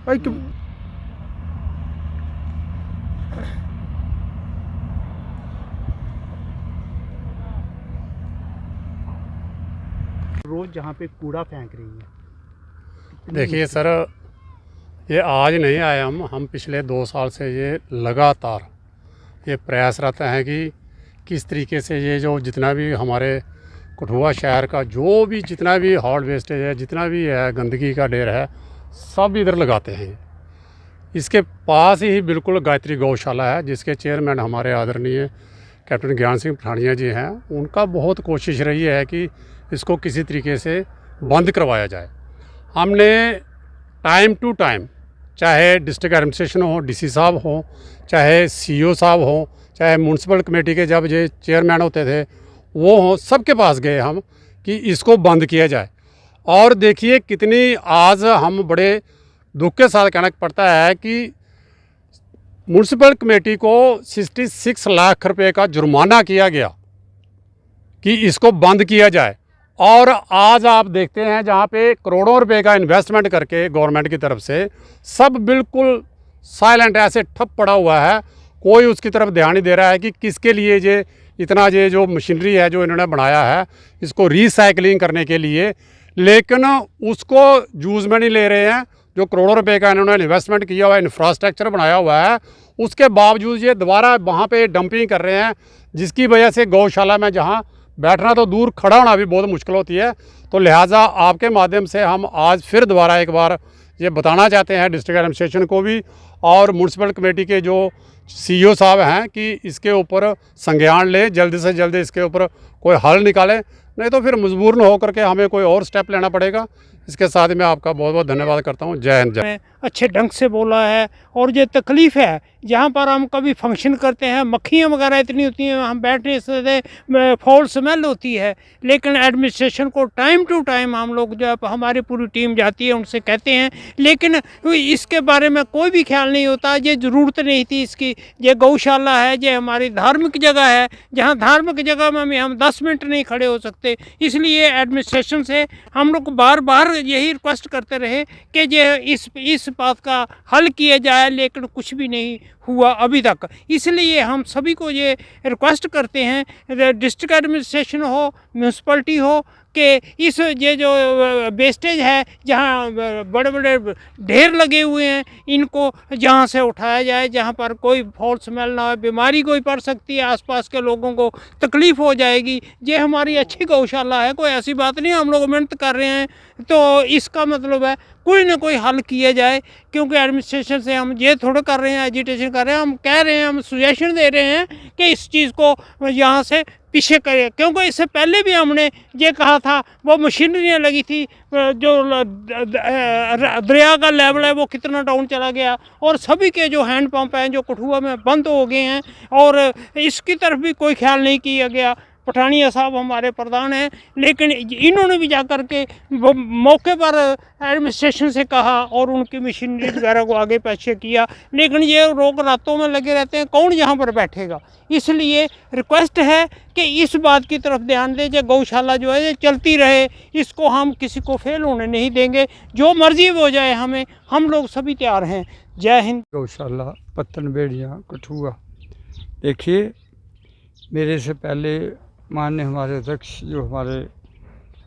भाई रोज जहाँ पे कूड़ा फेंक रही है। देखिए सर, ये आज नहीं आए हम पिछले 2 साल से ये लगातार ये प्रयास रहता है कि किस तरीके से ये जो जितना भी हमारे कठुआ शहर का जो भी जितना भी हॉट वेस्टेज है, जितना भी है गंदगी का ढेर है, सब इधर लगाते हैं। इसके पास ही बिल्कुल गायत्री गौशाला है, जिसके चेयरमैन हमारे आदरणीय कैप्टन ज्ञान सिंह पठानिया जी हैं। उनका बहुत कोशिश रही है कि इसको किसी तरीके से बंद करवाया जाए। हमने टाइम टू टाइम, चाहे डिस्ट्रिक्ट एडमिनिस्ट्रेशन हो, डीसी साहब हो, चाहे सीईओ साहब हो, चाहे म्यूनसिपल कमेटी के जब ये चेयरमैन होते थे वो हों, सबके पास गए हम कि इसको बंद किया जाए। और देखिए कितनी आज हम बड़े दुख के साथ कहना पड़ता है कि म्यूनसिपल कमेटी को 66 लाख रुपए का जुर्माना किया गया कि इसको बंद किया जाए। और आज आप देखते हैं जहाँ पे करोड़ों रुपए का इन्वेस्टमेंट करके गवर्नमेंट की तरफ से सब बिल्कुल साइलेंट ऐसे ठप पड़ा हुआ है। कोई उसकी तरफ ध्यान नहीं दे रहा है कि किसके लिए ये इतना ये जो मशीनरी है जो इन्होंने बनाया है इसको रीसाइकलिंग करने के लिए, लेकिन उसको यूज़ में नहीं ले रहे हैं। जो करोड़ों रुपए का इन्होंने इन्वेस्टमेंट किया हुआ है, इंफ्रास्ट्रक्चर बनाया हुआ है, उसके बावजूद ये दोबारा वहाँ पे डंपिंग कर रहे हैं, जिसकी वजह से गौशाला में जहाँ बैठना तो दूर, खड़ा होना भी बहुत मुश्किल होती है। तो लिहाजा आपके माध्यम से हम आज फिर दोबारा एक बार ये बताना चाहते हैं डिस्ट्रिक्ट एडमिनिस्ट्रेशन को भी और म्यूनसिपल कमेटी के जो सीईओ साहब हैं कि इसके ऊपर संज्ञान लें, जल्दी से जल्दी इसके ऊपर कोई हल निकालें, नहीं तो फिर मजबूरन होकर के हमें कोई और स्टेप लेना पड़ेगा। इसके साथ मैं आपका बहुत बहुत धन्यवाद करता हूँ। जय हिंद। जय। अच्छे ढंग से बोला है। और जो तकलीफ़ है जहाँ पर हम कभी फंक्शन करते हैं, मक्खियाँ वगैरह इतनी होती हैं, हम बैठने से फाउल स्मेल होती है, लेकिन एडमिनिस्ट्रेशन को टाइम टू टाइम हम लोग जब हमारी पूरी टीम जाती है उनसे कहते हैं, लेकिन इसके बारे में कोई भी ख्याल नहीं होता। ये ज़रूरत नहीं थी इसकी। ये गौशाला है, ये हमारी धार्मिक जगह है, जहाँ धार्मिक जगह में हम 10 मिनट नहीं खड़े हो सकते। इसलिए एडमिनिस्ट्रेशन से हम लोग बार बार यही रिक्वेस्ट करते रहे कि ये इस बात का हल किया जाए, लेकिन कुछ भी नहीं हुआ अभी तक। इसलिए हम सभी को ये रिक्वेस्ट करते हैं, डिस्ट्रिक्ट एडमिनिस्ट्रेशन हो, म्यूनसिपलिटी हो, कि ये जो वेस्टेज है, जहाँ बड़े बड़े ढेर लगे हुए हैं, इनको जहाँ से उठाया जाए, जहाँ पर कोई फाउल स्मेल ना हो। बीमारी कोई पड़ सकती है, आसपास के लोगों को तकलीफ़ हो जाएगी। ये हमारी अच्छी गौशाला है, कोई ऐसी बात नहीं। हम लोग मेहनत कर रहे हैं, तो इसका मतलब है कोई ना कोई हल किया जाए। क्योंकि एडमिनिस्ट्रेशन से हम ये थोड़ा कर रहे हैं, एजिटेशन कर रहे हैं, हम कह रहे हैं, हम सजेशन दे रहे हैं कि इस चीज़ को यहाँ से पीछे करें। क्योंकि इससे पहले भी हमने ये कहा था, वो मशीनरियाँ लगी थी, जो दरिया का लेवल है वो कितना डाउन चला गया, और सभी के जो हैंड पंप हैं जो कठुआ में बंद हो गए हैं, और इसकी तरफ भी कोई ख्याल नहीं किया गया। पठानिया साहब हमारे प्रधान हैं, लेकिन इन्होंने भी जाकर के मौके पर एडमिनिस्ट्रेशन से कहा और उनकी मशीनरी वगैरह को आगे पीछे किया, लेकिन ये रोक रातों में लगे रहते हैं, कौन यहाँ पर बैठेगा। इसलिए रिक्वेस्ट है कि इस बात की तरफ ध्यान दें, जो गौशाला जो है ये चलती रहे, इसको हम किसी को फेल होने नहीं देंगे। जो मर्जी हो जाए, हमें, हम लोग सभी तैयार हैं। जय हिंद। गौशाला पत्तन बेड़िया कठुआ। देखिए, मेरे से पहले माननीय हमारे अध्यक्ष जो हमारे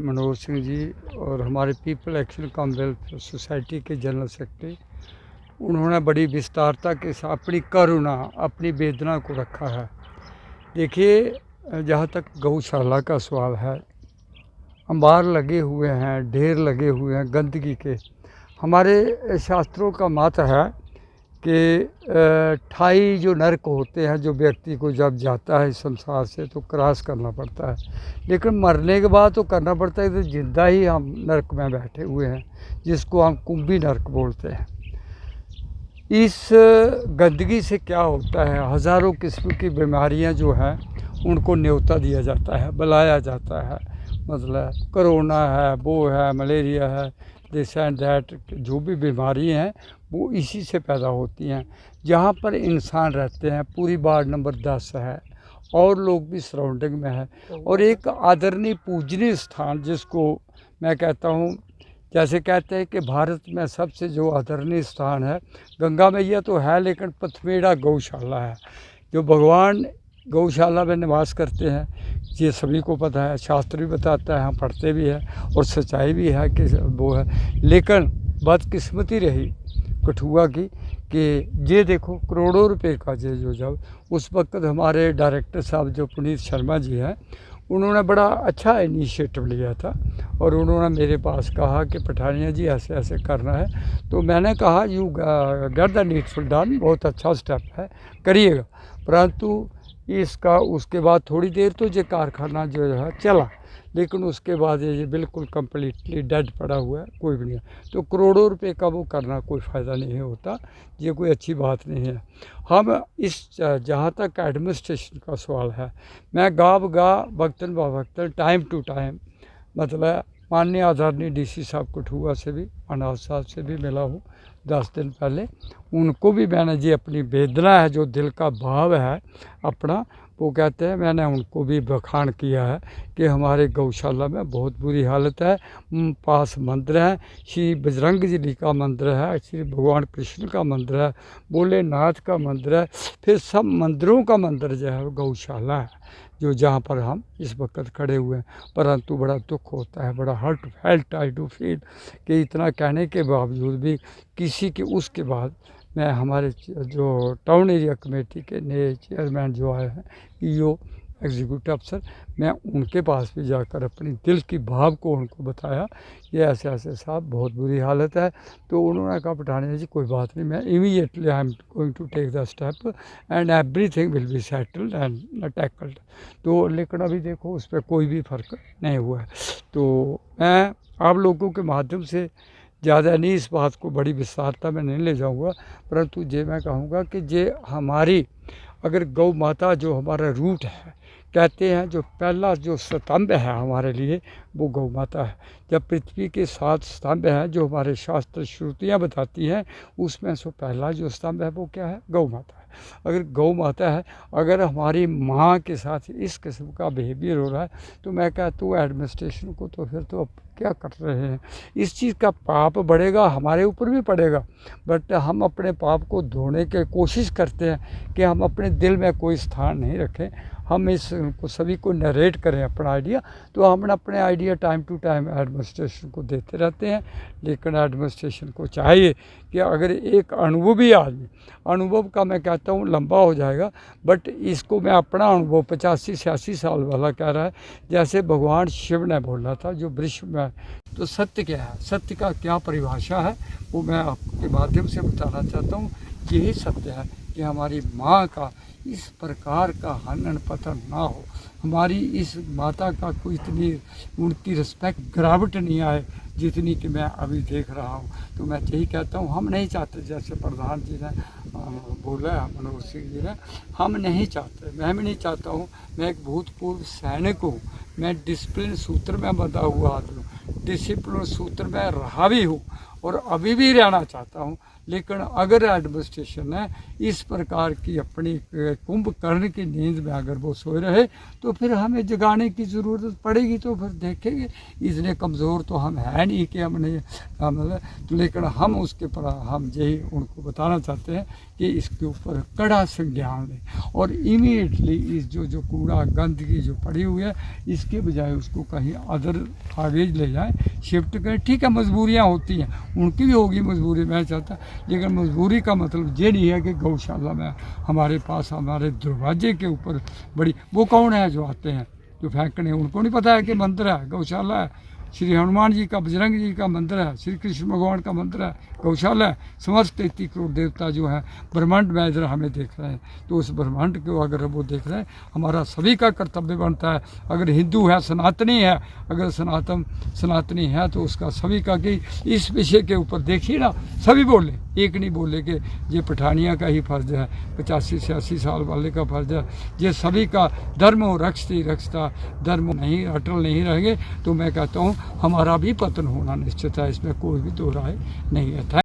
मनोज सिंह जी और हमारे पीपल एक्शन कम वेलफेयर सोसाइटी के जनरल सेक्रेटरी, उन्होंने बड़ी विस्तारता के साथ अपनी करुणा, अपनी वेदना को रखा है। देखिए, जहाँ तक गौशाला का सवाल है, अंबार लगे हुए हैं, ढेर लगे हुए हैं गंदगी के। हमारे शास्त्रों का मत है कि 28 जो नरक होते हैं, जो व्यक्ति को जब जाता है इस संसार से तो क्रॉस करना पड़ता है, लेकिन मरने के बाद तो करना पड़ता है। तो जिंदा ही हम नरक में बैठे हुए हैं, जिसको हम कुंभी नरक बोलते हैं। इस गंदगी से क्या होता है, हज़ारों किस्म की बीमारियां जो हैं उनको न्योता दिया जाता है, बुलाया जाता है। मतलब कोरोना है, वो है, मलेरिया है, दिस एंड दैट, जो भी बीमारी हैं वो इसी से पैदा होती हैं। जहाँ पर इंसान रहते हैं, पूरी वार्ड नंबर 10 है और लोग भी सराउंडिंग में है, और एक आदरणीय पूजनीय स्थान जिसको मैं कहता हूँ जैसे कहते हैं कि भारत में सबसे जो आदरणीय स्थान है गंगा मैया तो है, लेकिन पथमेड़ा गौशाला है। जो भगवान गौशाला में निवास करते हैं, ये सभी को पता है, शास्त्र भी बताता है, हम पढ़ते भी हैं और सच्चाई भी है कि वो है। लेकिन बदकिस्मती रही कठुआ की कि ये देखो करोड़ों रुपए का जो जब उस वक्त हमारे डायरेक्टर साहब जो पुनीत शर्मा जी हैं, उन्होंने बड़ा अच्छा इनिशिएटिव लिया था और उन्होंने मेरे पास कहा कि पठानिया जी ऐसे ऐसे करना है। तो मैंने कहा you get the needful done, बहुत अच्छा स्टेप है, करिएगा। परंतु इसका उसके बाद थोड़ी देर तो ये कारखाना जो है चला, लेकिन उसके बाद ये बिल्कुल कम्प्लीटली डेड पड़ा हुआ है, कोई भी नहीं है। तो करोड़ों रुपए का वो करना कोई फ़ायदा नहीं होता, ये कोई अच्छी बात नहीं है। हम इस जहाँ तक एडमिनिस्ट्रेशन का सवाल है, मैं वक्तन बवक्तन टाइम टू टाइम मतलब माननीय आदरणीय डीसी साहब कठुआ से भी, अनाज साहब से भी मिला हूँ 10 दिन पहले। उनको भी मैंने जी अपनी वेदना है, जो दिल का भाव है अपना, वो कहते हैं, मैंने उनको भी बखान किया है कि हमारे गौशाला में बहुत बुरी हालत है। पास मंदिर है, श्री बजरंग जी का मंदिर है, श्री भगवान कृष्ण का मंदिर है, भोलेनाथ का मंदिर है, फिर सब मंदिरों का मंदिर जो है गौशाला है, जो जहाँ पर हम इस वक्त खड़े हुए हैं। परंतु बड़ा दुख होता है, बड़ा hurt felt I do feel कि इतना कहने के बावजूद भी किसी के उसके बाद मैं हमारे जो टाउन एरिया कमेटी के नए चेयरमैन जो आए हैं, ईओ एग्जीक्यूटिव अफसर, मैं उनके पास भी जाकर अपनी दिल की भाव को उनको बताया कि ऐसे ऐसे साहब बहुत बुरी हालत है। तो उन्होंने कहा पठानिया जी कोई बात नहीं, मैं immediately I am going to take the step and everything will be settled and tackled. तो लेकिन अभी देखो उस पर कोई भी फ़र्क नहीं हुआ है। तो मैं आप लोगों के माध्यम से ज़्यादा नहीं इस बात को बड़ी विस्तारता में नहीं ले जाऊंगा, परंतु ये मैं कहूँगा कि ये हमारी अगर गौ माता जो हमारा रूट है, कहते हैं जो पहला जो स्तंभ है हमारे लिए वो गौ माता है। जब पृथ्वी के 7 स्तंभ हैं जो हमारे शास्त्र श्रुतियाँ बताती हैं, उसमें से पहला जो स्तंभ है वो क्या है, गौ माता है। अगर गौ माता है, अगर हमारी माँ के साथ इस किस्म का बिहेवियर हो रहा है, तो मैं कहता हूँ एडमिनिस्ट्रेशन को तो फिर तो क्या कर रहे हैं, इस चीज़ का पाप बढ़ेगा, हमारे ऊपर भी पड़ेगा। बट हम अपने पाप को धोने की कोशिश करते हैं कि हम अपने दिल में कोई स्थान नहीं रखें, हम इस को सभी को नरेट करें अपना आइडिया। तो हम अपने idea time to time administration को देते रहते हैं, लेकिन एडमिनिस्ट्रेशन को चाहिए कि अगर एक अनुभवी आदमी, अनुभव का मैं कहता हूँ लंबा हो जाएगा, बट इसको मैं अपना अनुभव 85-86 साल वाला कह रहा है, जैसे भगवान शिव ने बोला था जो विश्व में। तो सत्य क्या है, सत्य का क्या परिभाषा है, वो मैं आपके माध्यम से बताना चाहता हूँ। यही सत्य है कि हमारी माँ का इस प्रकार का हनन पतन ना हो, हमारी इस माता का कोई इतनी उनकी रिस्पेक्ट गिरावट नहीं आए जितनी कि मैं अभी देख रहा हूँ। तो मैं यही कहता हूँ, हम नहीं चाहते, जैसे प्रधान जी ने बोला है, मनोज सिंह जी ने, हम नहीं चाहते, मैं भी नहीं चाहता हूँ। मैं एक भूतपूर्व सैनिक हूँ, मैं डिसिप्लिन सूत्र में बंधा हुआ आदमी हूँ, डिसिप्लिन सूत्र में रहा भी हूँ और अभी भी रहना चाहता हूँ। लेकिन अगर एडमिनिस्ट्रेशन ने इस प्रकार की अपनी कुंभकर्ण की नींद में अगर वो सोए रहे, तो फिर हमें जगाने की ज़रूरत पड़ेगी। तो फिर देखेंगे, इतने कमज़ोर तो हम हैं नहीं कि हम नहीं मतलब, तो लेकिन हम उसके पर हम यही उनको बताना चाहते हैं कि इसके ऊपर कड़ा संज्ञान लें और इमीडिएटली इस जो कूड़ा गंदगी जो पड़ी हुई है, इसके बजाय उसको कहीं अदर आगे ले जाएं, शिफ्ट करें। ठीक है, मजबूरियाँ होती हैं, उनकी भी होगी मजबूरी, मैं चाहता, लेकिन मजबूरी का मतलब ये नहीं है कि गौशाला में हमारे पास हमारे दरवाजे के ऊपर बड़ी, वो कौन है जो आते हैं जो फेंकने, उनको नहीं पता है कि मंदिर है, गौशाला है, श्री हनुमान जी का, बजरंग जी का मंदिर है, श्री कृष्ण भगवान का मंदिर है, गौशाला है। समस्त 33 करोड़ देवता जो है ब्रह्मांड में इधर हमें देख रहे हैं, तो उस ब्रह्मांड को अगर वो देख रहे हैं, हमारा सभी का कर्तव्य बनता है। अगर हिंदू है, सनातनी है, अगर सनातनी है तो उसका सभी का कि इस विषय के ऊपर देखिए ना, सभी बोले, एक नहीं बोले कि ये पठानिया का ही फर्ज है, 85-86 साल वाले का फर्ज है, ये सभी का धर्म हो, रक्षता धर्म नहीं, अटल नहीं रहेंगे तो मैं कहता हूँ हमारा भी पतन होना निश्चित है, इसमें कोई भी दो राय नहीं है।